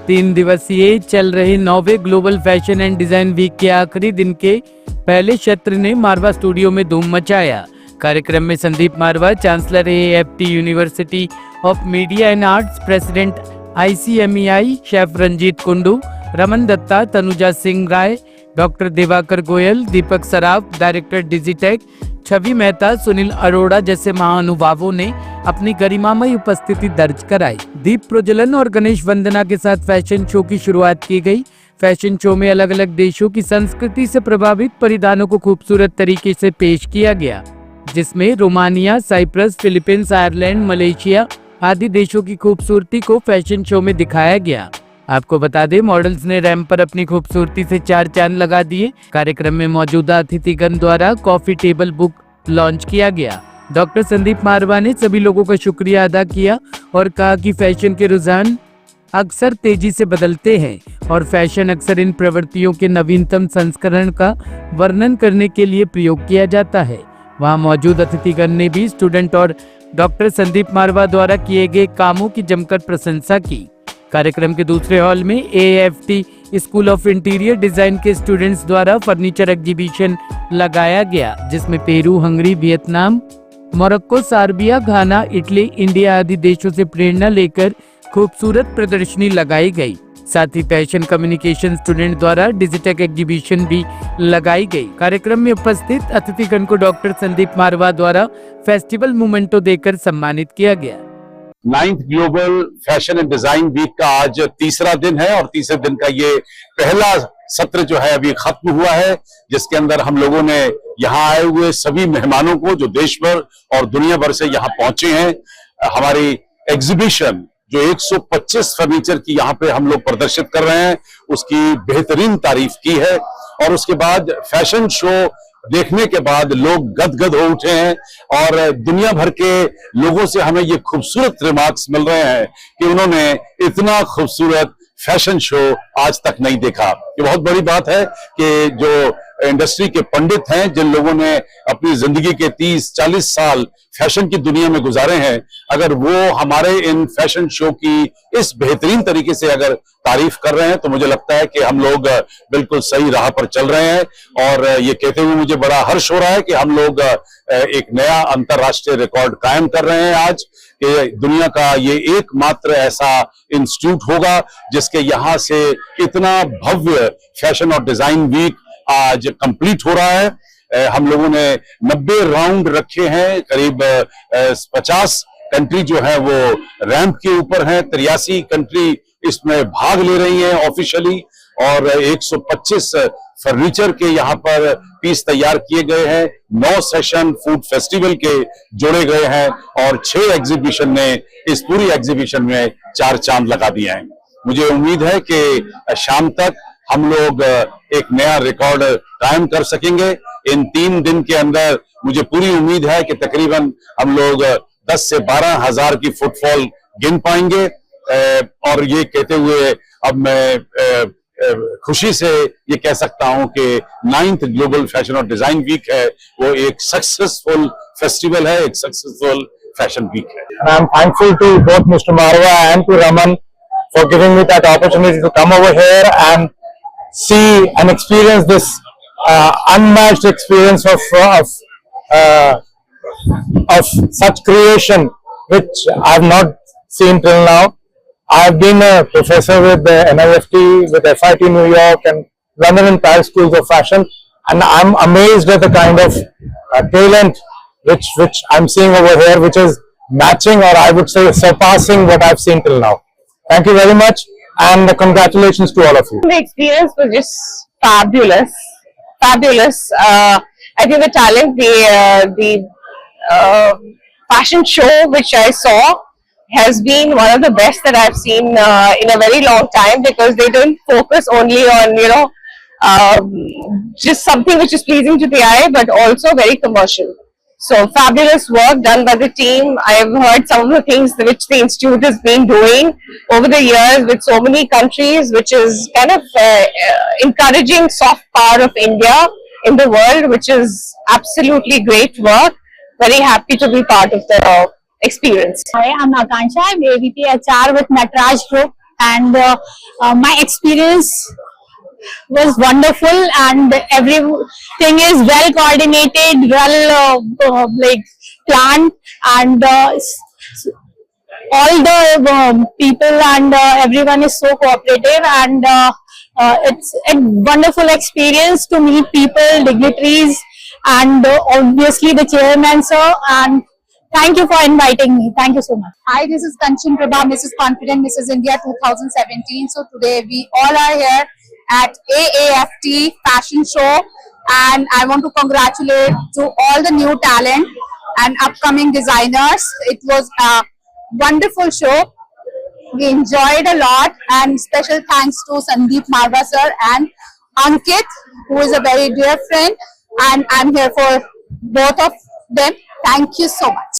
3 दिवसीय चल रहे 9वें global fashion and design week के आखिरी दिन के पहले सत्र ने मारवा स्टूडियो में धूम मचाया। कार्यक्रम में Sandeep Marwah, chancellor AFT university of media and arts, president ICMEI chef Ranjit Kundu, Raman Dutta, Tanuja Singh Rai, doctor Diwakar Goyal, Deepak Saraf, director Digitech, Chhavi Mehta, Sunil Arora जैसे महानुभावों ने अपनी गरिमामय उपस्थिति दर्ज कराई। दीप प्रज्वलन और गणेश वंदना के साथ फैशन शो की शुरुआत की गई। फैशन शो में अलग अलग देशों की संस्कृति से प्रभावित परिधानों को खूबसूरत तरीके से पेश किया गया, जिसमें Romania, Cyprus, Philippines, Ireland, Malaysia आदि देशों की खूबसूरती को फैशन शो में दिखाया गया। आपको बता दें, मॉडल्स ने रैंप पर अपनी खूबसूरती से 4 चांद लगा दिए। कार्यक्रम में मौजूदा अतिथिगण द्वारा कॉफी टेबल बुक लॉन्च किया गया। डॉक्टर संदीप मारवा ने सभी लोगों का शुक्रिया अदा किया और कहा कि फैशन के रुझान अक्सर तेजी से बदलते हैं और फैशन अक्सर इन प्रवृत्तियों के नवीनतम संस्करण का वर्णन करने के लिए प्रयोग किया जाता है। वहां मौजूद अतिथिगण ने भी स्टूडेंट और डॉक्टर संदीप मारवा द्वारा किए गए कामों की जमकर प्रशंसा की। कार्यक्रम के दूसरे हॉल में AFT school of interior design के स्टूडेंट्स द्वारा फर्नीचर एग्जीबिशन लगाया गया, जिसमें Peru, Hungary, Vietnam, Morocco, Serbia, Ghana, Italy, India आदि देशों से प्रेरणा लेकर खूबसूरत प्रदर्शनी लगाई गई। साथ ही फैशन कम्युनिकेशन स्टूडेंट द्वारा डिजिटेक एग्जीबिशन भी लगाई गई। कार्यक्रम में उपस्थित अतिथिगण को डॉक्टर संदीप मारवा द्वारा फेस्टिवल मोमेंटो देकर सम्मानित किया गया। 9th global fashion and design week का आज तीसरा दिन है और तीसरे दिन का ये पहला सत्र जो है अभी खत्म हुआ है, जिसके अंदर हम लोगों ने यहाँ आए हुए सभी मेहमानों को जो देश भर और दुनिया भर से यहाँ पहुंचे हैं, हमारी एग्जीबिशन जो 125 फर्नीचर की यहाँ पे हम लोग प्रदर्शित कर रहे हैं, उसकी बेहतरीन तारीफ की है। और उसके बाद फैशन शो देखने के बाद लोग गदगद हो उठे हैं और दुनिया भर के लोगों से हमें ये खूबसूरत रिमार्क्स मिल रहे हैं कि उन्होंने इतना खूबसूरत फैशन शो आज तक नहीं देखा। ये बहुत बड़ी बात है कि जो इंडस्ट्री के पंडित हैं, जिन लोगों ने अपनी जिंदगी के 30-40 साल फैशन की दुनिया में गुजारे हैं, अगर वो हमारे इन फैशन शो की इस बेहतरीन तरीके से अगर तारीफ कर रहे हैं तो मुझे लगता है कि हम लोग बिल्कुल सही राह पर चल रहे हैं। और ये कहते हुए मुझे बड़ा हर्ष हो रहा है कि हम लोग एक नया अंतरराष्ट्रीय रिकॉर्ड कायम कर रहे हैं आज, कि दुनिया का ये एकमात्र ऐसा इंस्टीट्यूट होगा जिसके यहाँ से इतना भव्य फैशन और डिजाइन वीक आज कंप्लीट हो रहा है। हम लोगों ने 90 राउंड रखे हैं, करीब 50 कंट्री जो है वो रैंप के ऊपर है, 83 कंट्री इसमें भाग ले रही हैं ऑफिशियली, और 125 फर्नीचर के यहाँ पर पीस तैयार किए गए हैं, 9 सेशन फूड फेस्टिवल के जोड़े गए हैं और 6 एग्जीबिशन ने इस पूरी एग्जीबिशन में 4 चांद लगा दिए हैं। मुझे उम्मीद है कि शाम तक हम लोग एक नया रिकॉर्ड कायम कर सकेंगे। इन 3 दिन के अंदर मुझे पूरी उम्मीद है कि तकरीबन हम लोग 10 से 12 हजार की फुटफॉल गिन पाएंगे। और ये कहते हुए अब मैं खुशी से ये कह सकता हूं कि 9th ग्लोबल फैशन और डिजाइन वीक है वो एक सक्सेसफुल फेस्टिवल है, एक सक्सेसफुल फैशन वीक है। I am thankful to both Mr. Marwa and to Raman for giving me that opportunity to come over here and see and experience this unmatched experience of such creation which I have not seen till now. I have been a professor with the NIFT, with FIT New York and London and Paris schools of fashion, and I'm amazed at the kind of talent which I'm seeing over here, which is matching, or I would say surpassing what I've seen till now. Thank you very much and congratulations to all of you. The experience was just fabulous. I think the talent, the fashion show which I saw has been one of the best that I've seen in a very long time, because they don't focus only on just something which is pleasing to the eye, but also very commercial. So fabulous work done by the team. I've heard some of the things which the institute has been doing over the years with so many countries, which is kind of encouraging soft power of India in the world, which is absolutely great work. Very happy to be part of the experience. Hi, I'm Akansha. I'm AVP HR with Natraj Group. and my experience was wonderful, and everything is well coordinated, well like planned, and all the people and everyone is so cooperative, and it's a wonderful experience to meet people, dignitaries, and obviously the chairman sir, and thank you for inviting me. Thank you so much. Hi, this is Kanchan Prabha, Mrs. Confident, Mrs. India 2017. So today we all are here at AAFT Fashion Show, and I want to congratulate to all the new talent and upcoming designers. It was a wonderful show. We enjoyed a lot, and special thanks to Sandeep Marva sir and Ankit, who is a very dear friend, and I'm here for both of them. Thank you so much.